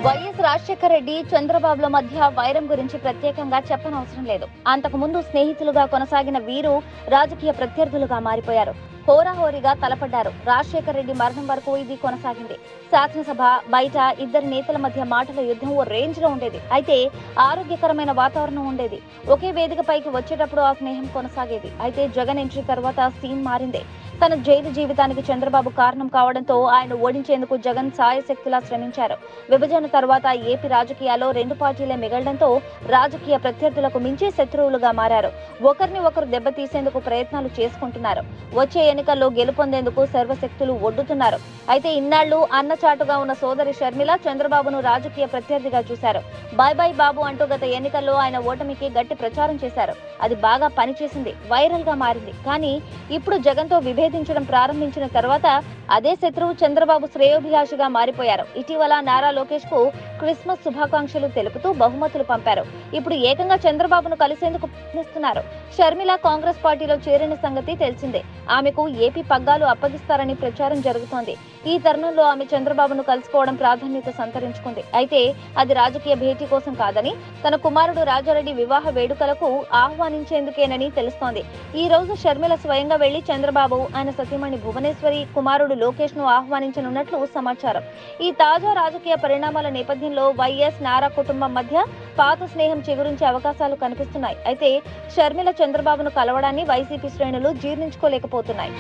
YS Rajasekhara Reddy చంద్రబాబుల మధ్య వైరం గురించి ప్రత్యేకంగా చెప్పనవసరం లేదు. అంతకుముందు స్నేహితులుగా కొనసాగిన వీరు రాజకీయ ప్రత్యర్థులుగా మారిపోయారు. హోరాహోరీగా తలపడ్డారు. రాజశేఖర రెడ్డి మరణం వరకు ఇది కొనసాగింది. శాసనసభ బయట ఇద్దరి నేతల మధ్య మాటల యుద్ధం ఓ రేంజ్ లో ఉండేది. అయితే ఆరోగ్యకరమైన వాతావరణం ఉండేది. ఒకే వేదిక పైకి వచ్చేటప్పుడు ఆ స్నేహం కొనసాగేది. అయితే జగన్ ఎంట్రీ తర్వాత సీన్ మారింది. తన జైలు జీవితానికి చంద్రబాబు కారణం కావడంతో ఆయన ఓడించేందుకు జగన్ సాయశక్తులా శ్రమించారు. విభజన తర్వాత ఏపీ రాజకీయాల్లో రెండు పార్టీలే మిగలడంతో రాజకీయ ప్రత్యర్థులకు మించి శత్రువులుగా మారారు. ఒకరిని ఒకరు దెబ్బతీసేందుకు ప్రయత్నాలు చేసుకుంటున్నారు. వచ్చే ఎన్నికల్లో గెలుపొందేందుకు సర్వశక్తులు ఒడ్డుతున్నారు. అయితే ఇన్నాళ్లు అన్నచాటుగా ఉన్న సోదరి షర్మిల చంద్రబాబును రాజకీయ ప్రత్యర్థిగా చూశారు. బాయ్ బాయ్ బాబు అంటూ గత ఎన్నికల్లో ఆయన ఓటమికి గట్టి ప్రచారం చేశారు. అది బాగా పనిచేసింది, వైరల్ గా మారింది. కానీ ఇప్పుడు జగన్ తో విభేదించడం ప్రారంభించిన తర్వాత అదే శత్రువు చంద్రబాబు శ్రేయోభిలాషిగా మారిపోయారు. ఇటీవల నారా లోకేష్ కు క్రిస్మస్ శుభాకాంక్షలు తెలుపుతూ బహుమతులు పంపారు. ఇప్పుడు ఏకంగా చంద్రబాబును కలిసేందుకు ప్రయత్నిస్తున్నారు. షర్మిల కాంగ్రెస్ పార్టీలో చేరిన సంగతి తెలిసిందే. ఆమెకు ఏపీ పగ్గాలు అప్పగిస్తారని ప్రచారం జరుగుతోంది. ఈ తరుణంలో ఆమె చంద్రబాబును కలుసుకోవడం ప్రాధాన్యత సంతరించుకుంది. అయితే అది రాజకీయ భేటీ కోసం కాదని, తన కుమారుడు రాజారెడ్డి వివాహ వేడుకలకు ఆహ్వానించేందుకేనని తెలుస్తోంది. ఈ రోజు షర్మిల స్వయంగా వెళ్లి చంద్రబాబు, ఆయన సతీమణి భువనేశ్వరి, కుమారుడు లోకేష్ ను ఆహ్వానించనున్నట్లు సమాచారం. ఈ తాజా రాజకీయ పరిణామాల నేపథ్యంలో వైఎస్ నారా కుటుంబం మధ్య పాత స్నేహం చిగురించే అవకాశాలు కనిపిస్తున్నాయి. అయితే షర్మిల చంద్రబాబును కలవడాన్ని వైసీపీ శ్రేణులు జీర్ణించుకోలేకపోతున్నాయి.